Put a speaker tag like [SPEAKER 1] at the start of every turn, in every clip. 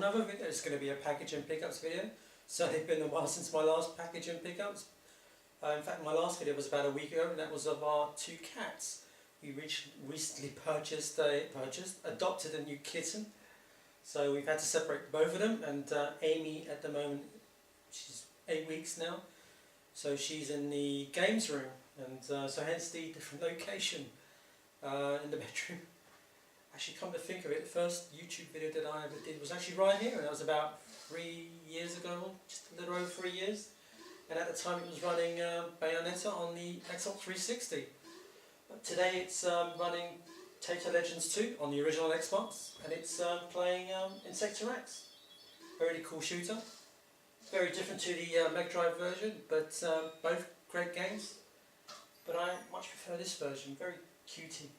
[SPEAKER 1] another video. It's going to be a package and pickups video. Certainly been a while since my last package and pickups. In fact, my last video was about a week ago, and that was of our 2 cats. We recently adopted a new kitten. So we've had to separate both of them, and Amy at the moment, she's 8 weeks now. So she's in the games room, and so hence the different location in the bedroom. Actually, come to think of it, the first YouTube video that I ever did was actually right here, and that was about 3 years ago, just a little over 3 years. And at the time it was running Bayonetta on the Xbox 360. But today it's running Tato Legends 2 on the original Xbox, and it's playing Insector X. Very cool shooter. Very different to the Mega Drive version, but both great games. But I much prefer this version, very cutie.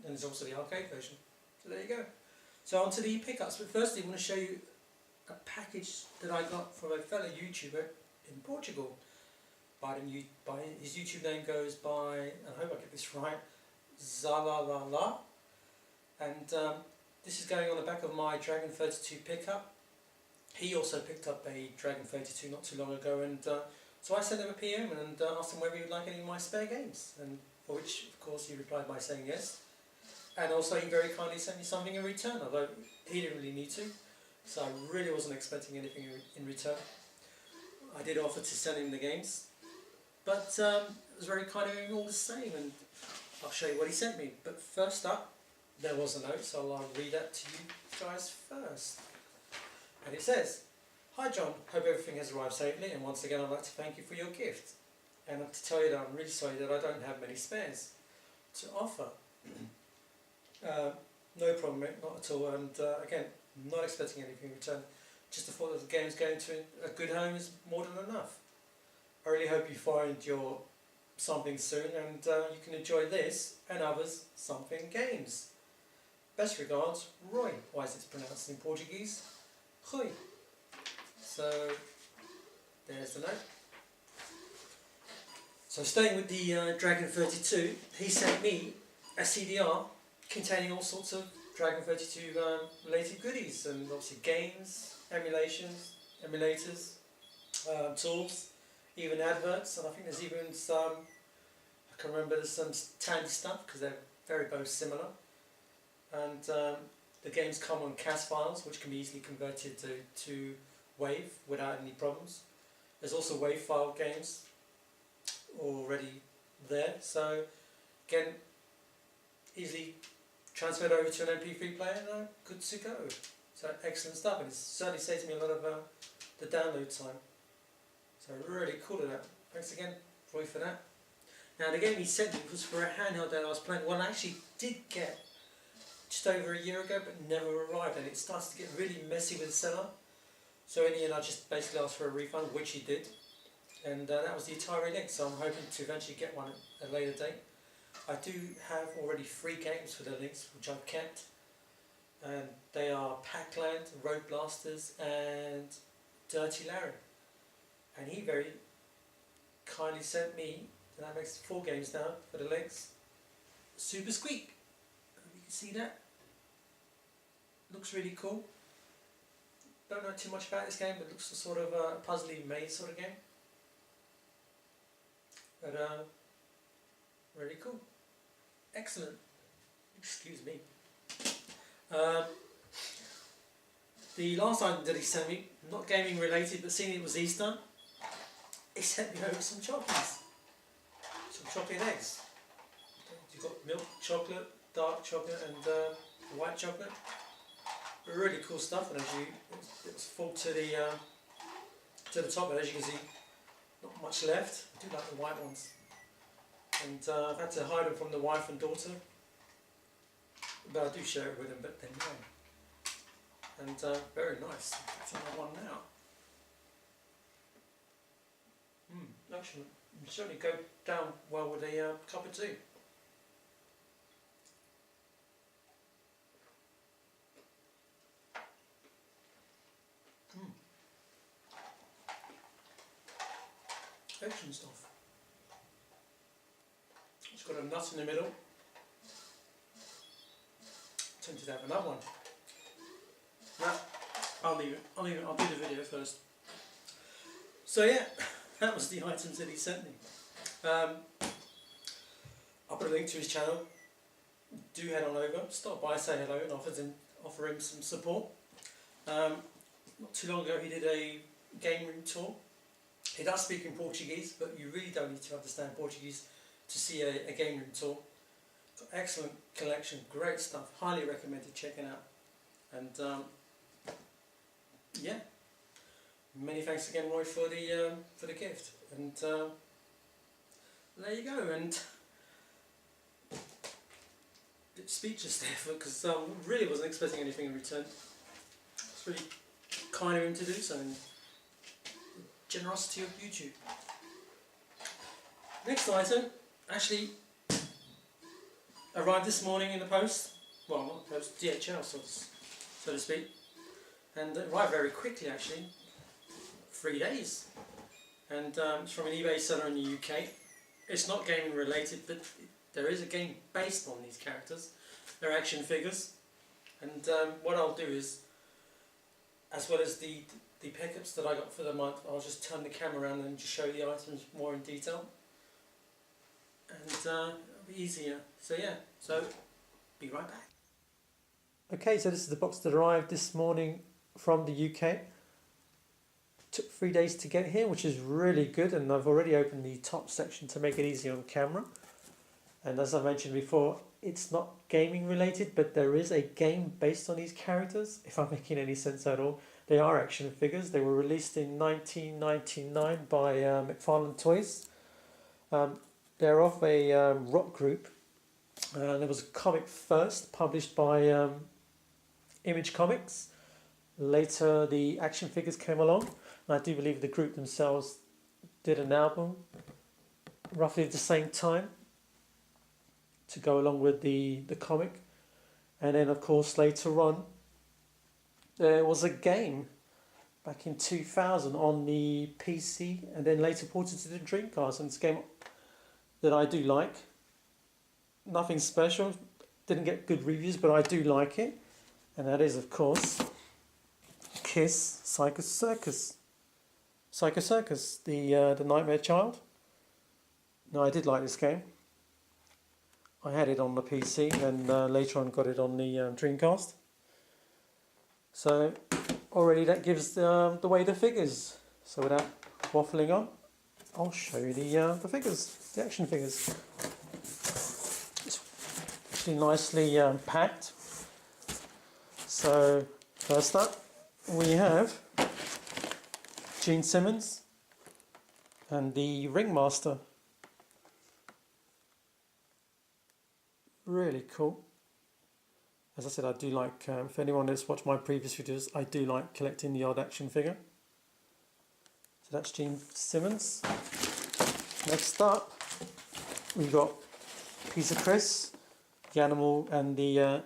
[SPEAKER 1] And there's also the arcade version. So there you go. So on to the pickups, but firstly I want to show you a package that I got from a fellow YouTuber in Portugal. His YouTube name goes by, and I hope I get this right, Xalalalala. And this is going on the back of my Dragon 32 pickup. He also picked up a Dragon 32 not too long ago, and so I sent him a PM and asked him whether he would like any of my spare games, and for which of course he replied by saying yes. And also he very kindly sent me something in return, although he didn't really need to, so I really wasn't expecting anything in return. I did offer to send him the games, but it was very kind of him all the same, and I'll show you what he sent me. But first up, there was a note, so I'll read that to you guys first. And it says, "Hi John, hope everything has arrived safely, and once again I'd like to thank you for your gift. And to tell you that I'm really sorry that I don't have many spares to offer." No problem, mate, not at all. And again, not expecting anything in return. Just the thought that the game's going to a good home is more than enough. I really hope you find your something soon, and you can enjoy this and others something games. Best regards, Roy. Why is it pronounced in Portuguese? Rui. So there's the note. So staying with the Dragon 32, he sent me a CDR containing all sorts of Dragon 32 related goodies, and obviously games, emulators, tools, even adverts, and I think there's even some, I can remember there's some Tandy stuff because they're very both similar. And the games come on CAS files, which can be easily converted to WAV without any problems. There's also WAV file games already there, so again, easily transferred over to an MP3 player and good to go. So excellent stuff, and it certainly saves me a lot of the download time. So really cool of that. Thanks again, Roy, for that. Now the game he sent me was for a handheld that I was playing. One I actually did get just over a year ago, but never arrived, and it starts to get really messy with the seller. So in the end I just basically asked for a refund, which he did, and that was the Atari Lynx, so I'm hoping to eventually get one at a later date. I do have already 3 games for the Lynx, which I've kept, and they are Pac-Land, Road Blasters and Dirty Larry. And he very kindly sent me, and that makes 4 games now for the Lynx, Super Squeak. You can see that. Looks really cool. Don't know too much about this game, but it looks a sort of a puzzly maze sort of game. But really cool. Excellent. Excuse me. The last item that he sent me, not gaming related, but seeing it was Easter, he sent me over some chocolates. Some chocolate eggs. You've got milk chocolate, dark chocolate and white chocolate. Really cool stuff, and it was full to the top, but as you can see, not much left. I do like the white ones, and I've had to hide them from the wife and daughter, but I do share it with them, but they're mine. And very nice. That's another one now. Actually, certainly go down well with a cup of tea. Excellent stuff. It's got a nut in the middle. Tempted to have another one. I'll do the video first. So yeah, that was the items that he sent me. I'll put a link to his channel. Do head on over, stop by, say hello, and offer him some support. Not too long ago he did a game room tour. He does speak in Portuguese, but you really don't need to understand Portuguese to see a game room tour. Got excellent collection, great stuff, highly recommended checking out. And yeah, many thanks again, Roy, for the gift. And there you go. And speechless there, because really wasn't expecting anything in return. It's really kind of him to do so, and generosity of YouTube. Next item actually arrived this morning in the post. Well, not the post, DHL, so to speak, and it arrived very quickly actually, 3 days. And it's from an eBay seller in the UK. It's not gaming related, but there is a game based on these characters. They're action figures, and what I'll do is, as well as the pickups that I got for the month, I'll just turn the camera around and just show the items more in detail, and it'll be easier. So yeah, so be right back. Okay, so this is the box that arrived this morning from the UK. Took 3 days to get here, which is really good, and I've already opened the top section to make it easy on camera. And as I mentioned before, it's not gaming related, but there is a game based on these characters, if I'm making any sense at all. They are action figures. They were released in 1999 by McFarlane Toys. They're of a rock group. There was a comic first, published by Image Comics. Later the action figures came along, and I do believe the group themselves did an album roughly at the same time to go along with the comic. And then of course later on there was a game back in 2000 on the PC, and then later ported to the Dreamcast, and it's a game that I do like. Nothing special, didn't get good reviews, but I do like it, and that is of course Kiss Psycho Circus. Psycho Circus, the Nightmare Child. No, I did like this game. I had it on the PC, and later on got it on the Dreamcast. So already that gives the way the figures. So without waffling on, I'll show you the figures, the action figures. It's actually nicely packed. So first up we have Gene Simmons and the Ringmaster. Really cool. As I said, I do like, if anyone has watched my previous videos, I do like collecting the odd action figure. So that's Gene Simmons. Next up, we've got Peter Criss, the animal, and the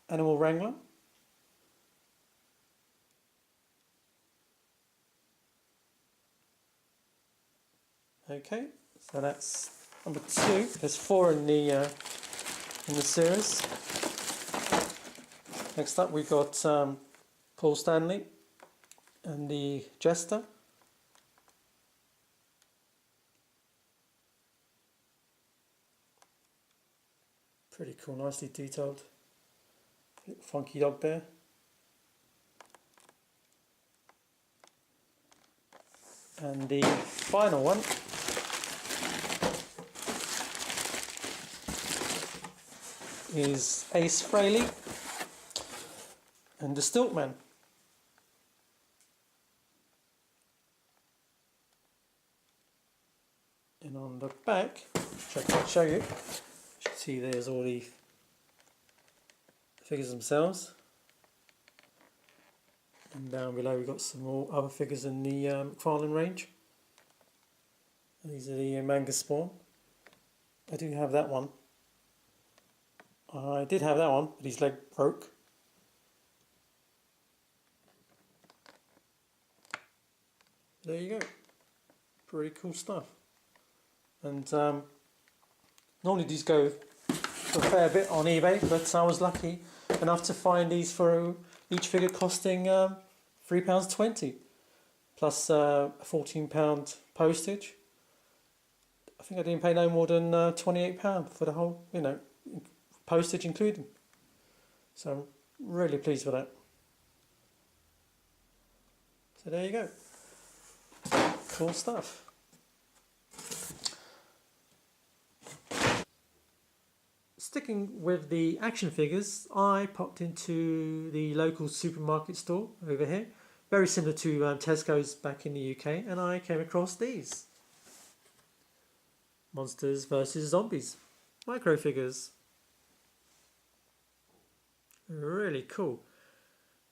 [SPEAKER 1] Animal Wrangler. Okay, so that's number 2. There's 4 in the series. Next up we've got Paul Stanley and the Jester. Pretty cool, nicely detailed. Little funky dog there. And the final one is Ace Frehley and the Stiltman. And on the back, which I can show you, you should see there's all the figures themselves. And down below we've got some more other figures in the McFarlane range. And these are the Manga Spawn. I do have that one. I did have that one, but his leg broke. There you go. Pretty cool stuff. And normally these go for a fair bit on eBay, but I was lucky enough to find these for Each figure costing £3.20 plus £14 postage. I think I didn't pay no more than £28 for the whole, postage included. So I'm really pleased with that. So there you go. Cool stuff. Sticking with the action figures, I popped into the local supermarket store over here, very similar to Tesco's back in the UK, and I came across these. Monsters vs Zombies micro figures. Really cool.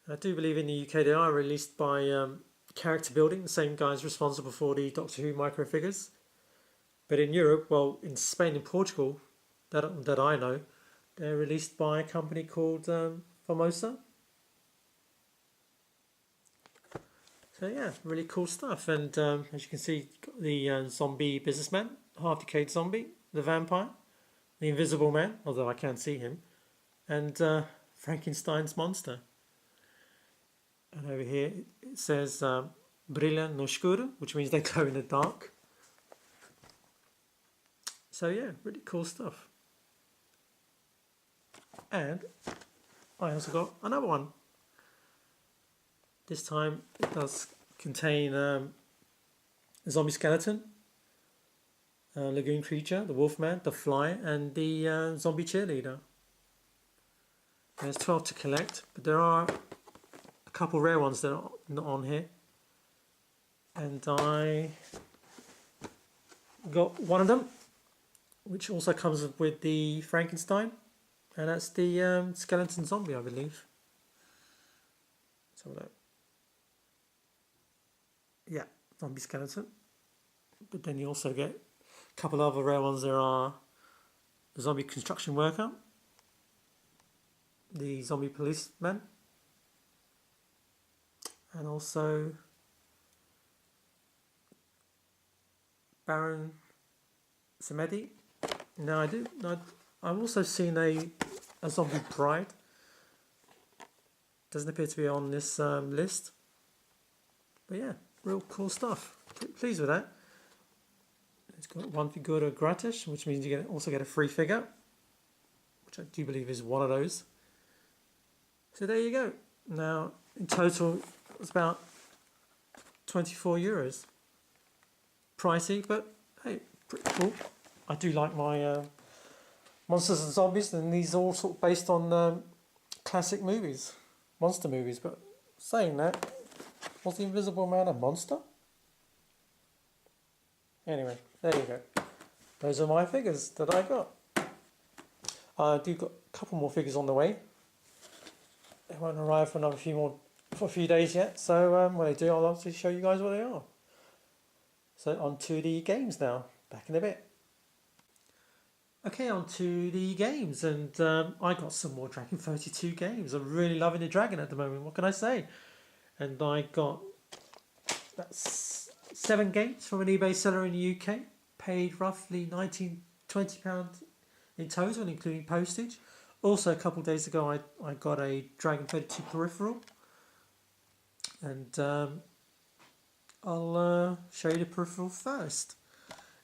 [SPEAKER 1] I do believe in the UK they are released by Character Building, the same guys responsible for the Doctor Who micro figures. But in Europe, well, in Spain and Portugal, that I know, they're released by a company called Formosa. So yeah, really cool stuff. And as you can see, got the zombie businessman, half-decayed zombie, the vampire, the invisible man, although I can't see him, and Frankenstein's monster. And over here it says Brilla no escuro, which means they glow in the dark. So yeah, really cool stuff. And I also got another one. This time it does contain a zombie skeleton, a lagoon creature, the wolfman, the fly, and the zombie cheerleader. There's 12 to collect, but there are a couple rare ones that are not on here. And I got one of them, which also comes with the Frankenstein, and that's the skeleton zombie, I believe. Let's have a look. Yeah, zombie skeleton. But then you also get a couple of other rare ones. There are the zombie construction worker, the zombie policeman, and also Baron Samedi. Now I've also seen a zombie bride. Doesn't appear to be on this list, but yeah, real cool stuff. Pleased with that. It's got one figura gratis, which means you also get a free figure, which I do believe is one of those. So there you go. Now in total it's about €24. Pricey, but hey, pretty cool. I do like my monsters and zombies, and these are all sort of based on classic movies, monster movies. But saying that, was the Invisible Man a monster? Anyway, there you go. Those are my figures that I got. I do got a couple more figures on the way. They won't arrive for a few days yet. So when they do, I'll obviously show you guys what they are. So on to the games now. Back in a bit. Okay, on to the games, and I got some more Dragon 32 games. I'm really loving the Dragon at the moment. What can I say? And I got that's 7 games from an eBay seller in the UK. Paid roughly £19-20 in total, including postage. Also, a couple of days ago, I got a Dragon 32 peripheral, and I'll show you the peripheral first.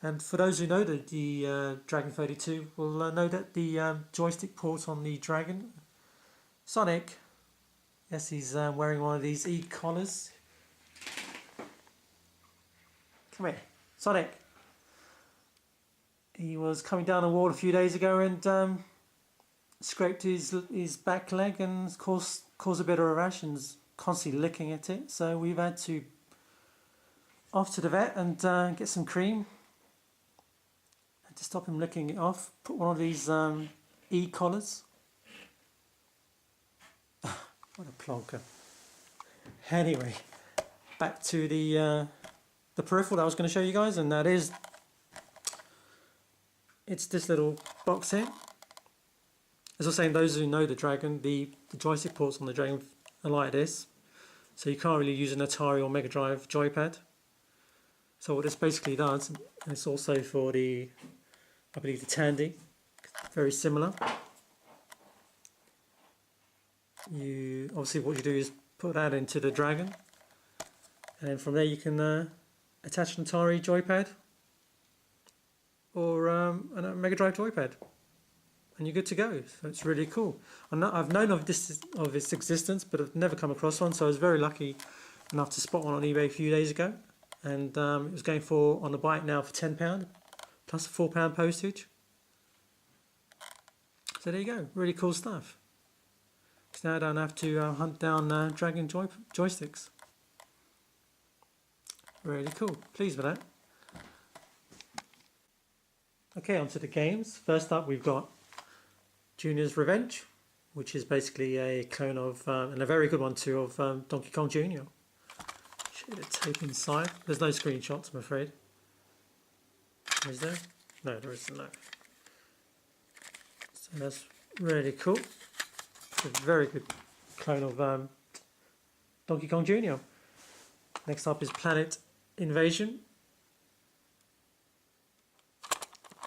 [SPEAKER 1] And for those who know the Dragon 32 will know that the joystick port on the Dragon Sonic, yes, he's wearing one of these e-collars. Come here, Sonic. He was coming down a wall a few days ago and scraped his back leg and caused a bit of a rash and constantly licking at it. So we've had to off to the vet and get some cream to stop him licking it off. Put one of these e-collars. What a plonker. Anyway, back to the peripheral that I was going to show you guys, and that is, it's this little box here. As I was saying, those who know the Dragon, the joystick ports on the Dragon are like this, so you can't really use an Atari or Mega Drive joypad. So what this basically does, and it's also for the, I believe, the Tandy, very similar. you obviously what you do is put that into the Dragon, and then from there you can attach an Atari joypad or a Mega Drive joypad, and you're good to go. So it's really cool. I've known of its existence, but I've never come across one. So I was very lucky enough to spot one on eBay a few days ago, and it was going for on the bike now for £10 plus £4 postage. So there you go, really cool stuff. So now I don't have to hunt down Dragon joysticks. Really cool, pleased with that. Okay, on to the games. First up we've got Junior's Revenge, which is basically a clone of, and a very good one too, of Donkey Kong Jr. Show the tape inside. There's no screenshots, I'm afraid. Is there? No, there isn't. No. So that's really cool. It's a very good clone of Donkey Kong Jr. Next up is Planet Invasion.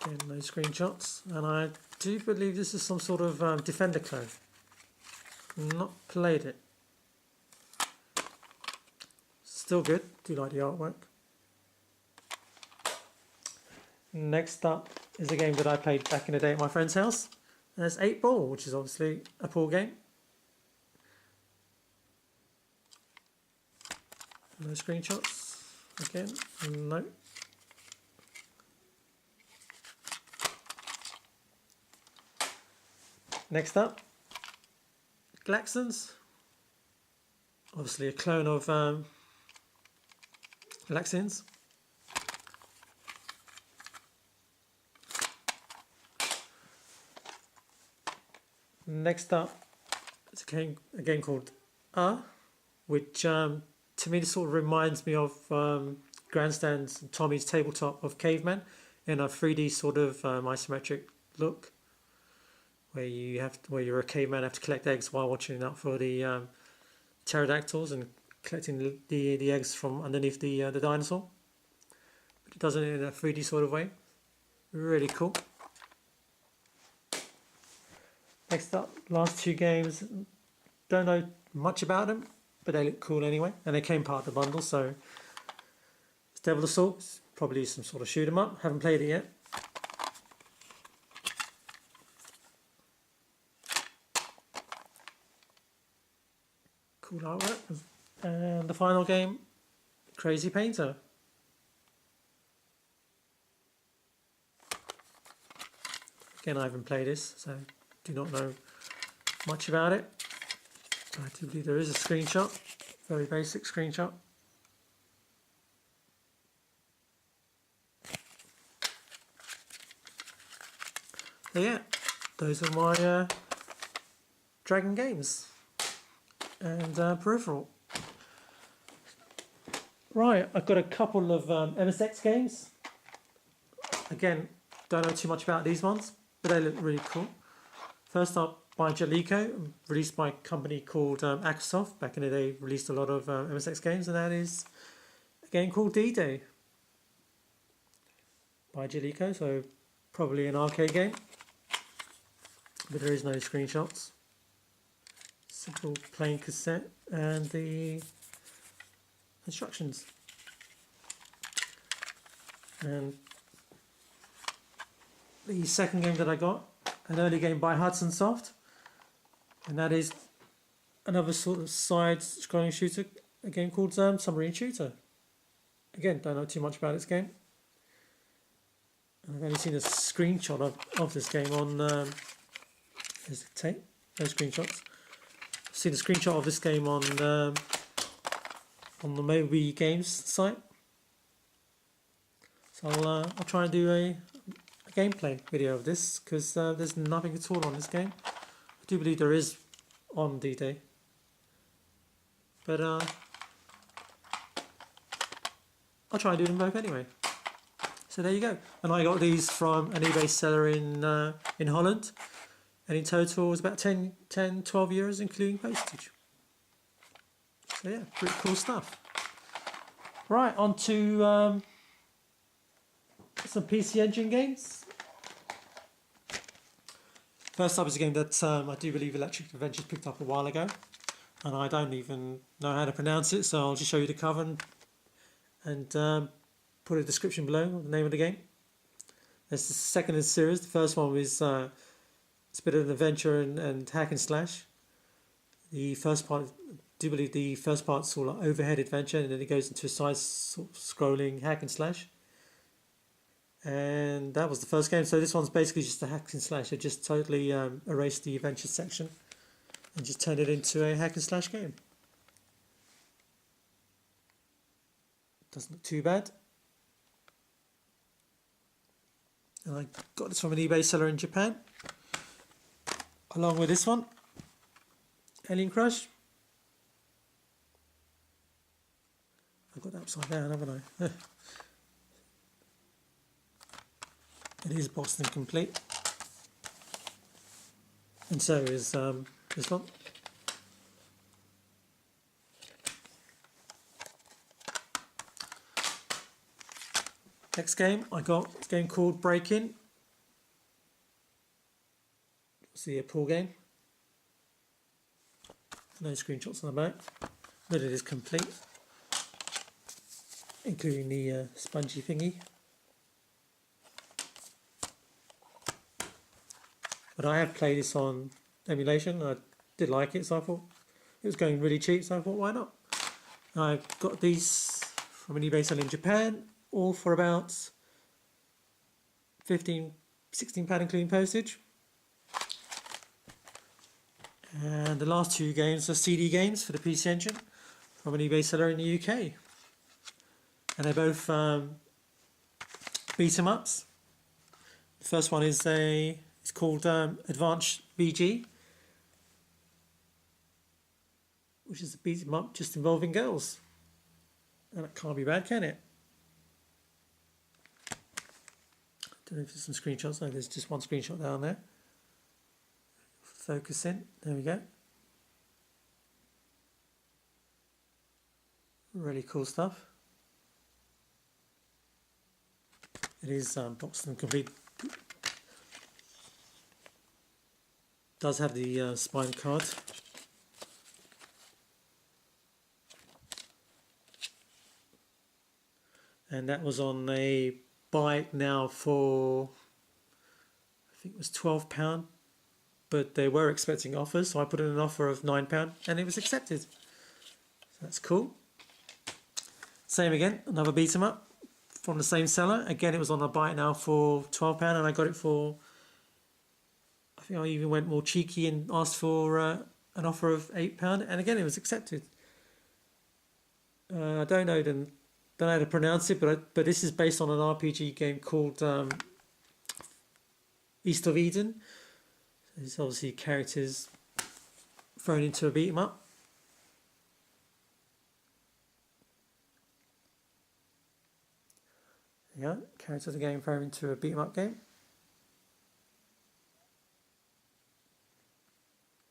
[SPEAKER 1] Again, no screenshots. And I do believe this is some sort of Defender clone. Not played it. Still good. Do like the artwork. Next up is a game that I played back in the day at my friend's house. And that's 8 Ball, which is obviously a pool game. No screenshots. Again, no. Next up, Glaxons. Obviously a clone of Glaxins. Next up, it's a game called which to me this sort of reminds me of Grandstand's and Tommy's Tabletop of Caveman in a 3D sort of isometric look, where you're a caveman, have to collect eggs while watching out for the pterodactyls and collecting the eggs from underneath the dinosaur. But it does it in a 3D sort of way. Really cool. Next up, last 2 games. Don't know much about them, but they look cool anyway, and they came part of the bundle. So it's Devil Assault, it's probably some sort of shoot 'em up. Haven't played it yet. Cool artwork. And the final game, Crazy Painter. Again, I haven't played this, so do not know much about it. I do believe there is a screenshot, very basic screenshot. So yeah, those are my Dragon games and peripheral. Right, I've got a couple of MSX games. Again, don't know too much about these ones, but they look really cool. First up, by Jaleco, released by a company called Acasoft. Back in the day, released a lot of MSX games, and that is a game called D-Day by Jaleco, so probably an arcade game, but there is no screenshots. Simple plain cassette and the instructions. And the second game that I got, an early game by Hudson Soft, and that is another sort of side-scrolling shooter, a game called Submarine Shooter. Again, don't know too much about this game. I've only seen a screenshot of this game on there's the tape, no screenshots. I've seen a screenshot of this game on the Moby Games site. So I'll try and do a gameplay video of this, because there's nothing at all on this game. I do believe there is on D-Day, but I'll try and do them both anyway. So there you go. And I got these from an eBay seller in Holland, and in total it was about 10, 12 euros including postage. So yeah, pretty cool stuff. Right, on to some PC Engine games. First up is a game that I do believe Electric Adventures picked up a while ago, and I don't even know how to pronounce it, so I'll just show you the cover and put a description below, the name of the game. It's the second in the series. The first one was it's a bit of an adventure and hack and slash. The first part, I do believe the first part's all like overhead adventure, and then it goes into a side scrolling hack and slash. And that was the first game. So this one's basically just a hack and slash. They just totally erased the adventure section and just turned it into a hack and slash game. Doesn't look too bad. And I got this from an eBay seller in Japan, along with this one, Alien Crush. I've got that upside down, haven't I? It is boxed and complete, and so is this one. Next game I got a game called Break In. See a pool game. No screenshots on the back, but it is complete, including the spongy thingy. But I have played this on emulation. I did like it, so I thought it was going really cheap, so I thought why not. I got these from an eBay seller in Japan, all for about £15, £16 including postage. And the last two games are CD games for the PC Engine from an eBay seller in the UK. And they're both beat 'em ups. The first one is it's called Advanced BG, which is a beat 'em up just involving girls. And that can't be bad, can it? Don't know if there's some screenshots. No, there's just one screenshot down there. Focus in. There we go. Really cool stuff. It is boxed and complete. Does have the spine card. And that was on a buy it now for, I think it was £12, but they were expecting offers, so I put in an offer of £9 and it was accepted. So that's cool. Same again, another beat 'em up from the same seller. Again, it was on a buy it now for £12 and I got it for, I think I even went more cheeky and asked for an offer of £8, and again it was accepted. I don't know how to pronounce it, but this is based on an RPG game called East of Eden. There's obviously characters thrown into a beat 'em up. Yeah, characters again thrown into a beat 'em up game.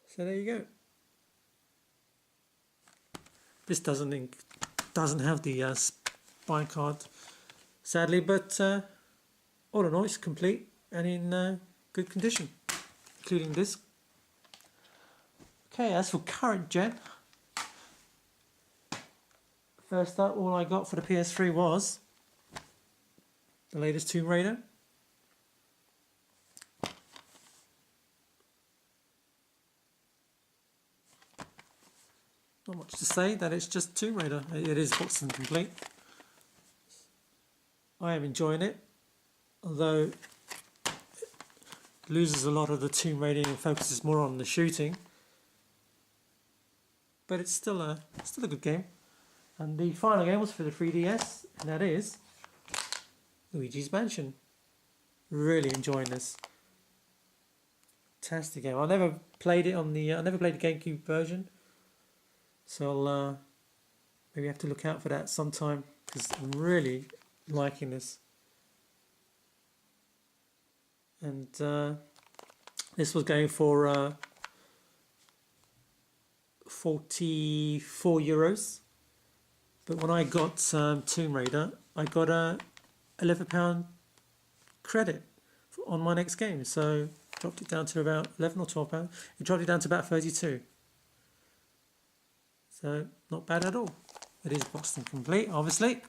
[SPEAKER 1] So there you go. This doesn't have the spine card, sadly, but all in all, it's complete and in good condition, including this. Okay, as for current gen, first up, all I got for the PS3 was the latest Tomb Raider. Not much to say, that it's just Tomb Raider. It is boxed and complete. I am enjoying it, although it loses a lot of the Tomb Raiding and focuses more on the shooting. But it's still a good game. And the final game was for the 3DS, and that is Luigi's Mansion. Really enjoying this. Fantastic game. I never played it on the I never played the GameCube version. So I'll maybe have to look out for that sometime, because I'm really liking this. And this was going for €44. But when I got Tomb Raider, I got a £11 credit on my next game. So dropped it down to about 11 or 12 pounds. It dropped it down to about 32. So not bad at all. It is boxed and complete, obviously.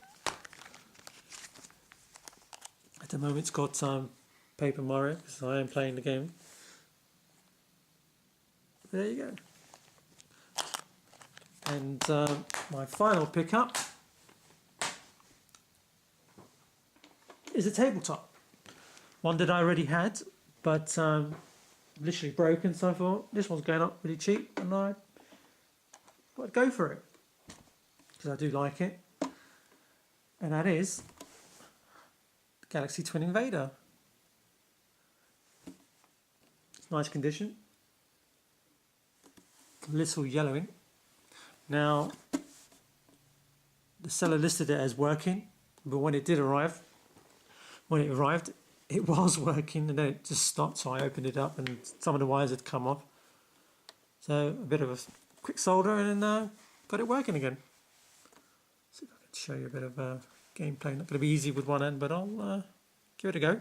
[SPEAKER 1] At the moment it's got Paper Mario, because I am playing the game. There you go. And my final pickup is a tabletop. One that I already had, but literally broken, so I thought this one's going up really cheap, and I thought I'd go for it, because I do like it. And that is the Galaxy Twin Invader. It's nice condition. Little yellowing. Now, the seller listed it as working, but when it arrived, it was working, and then it just stopped. So I opened it up, and some of the wires had come off. So a bit of a quick solder, and then got it working again. See if I can show you a bit of gameplay. Not going to be easy with one end, but I'll give it a go.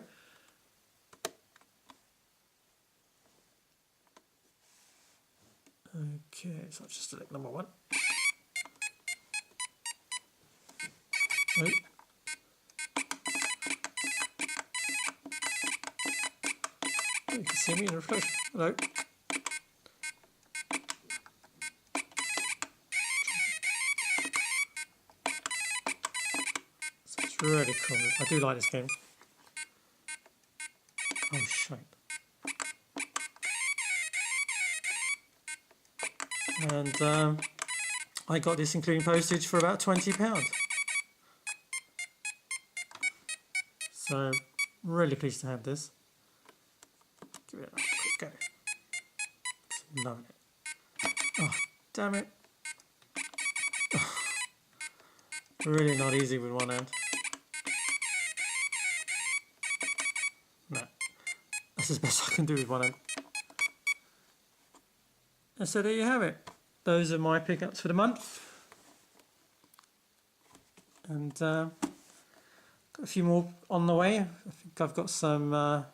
[SPEAKER 1] Okay, so I'll just select number 1. Oh. You can see me in the reflection. Hello. So it's really cool. I do like this game. Oh, shite. And I got this including postage for about £20. So really pleased to have this. Give it a quick go. Just loving it. Oh, damn it. Oh, really not easy with one hand. No, that's as best I can do with one hand. And so there you have it. Those are my pickups for the month. And got a few more on the way. I think I've got some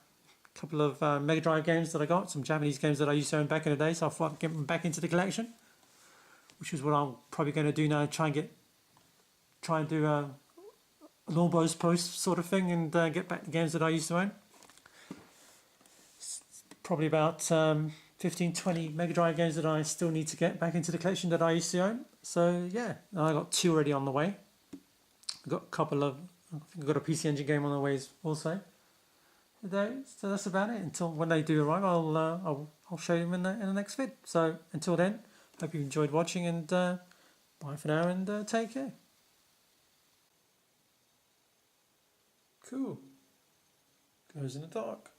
[SPEAKER 1] couple of Mega Drive games that I got, some Japanese games that I used to own back in the day, so I thought I'd get them back into the collection, which is what I'm probably going to do now. Try and do an almost post sort of thing, and get back the games that I used to own. It's probably about 15-20 Mega Drive games that I still need to get back into the collection that I used to own. So yeah, I got 2 already on the way. I've got a couple of, I think I've got a PC Engine game on the way also. So that's about it. Until when they do arrive, I'll show you them in the next vid. So until then, hope you enjoyed watching, and bye for now, and take care. Cool. Goes in the dark.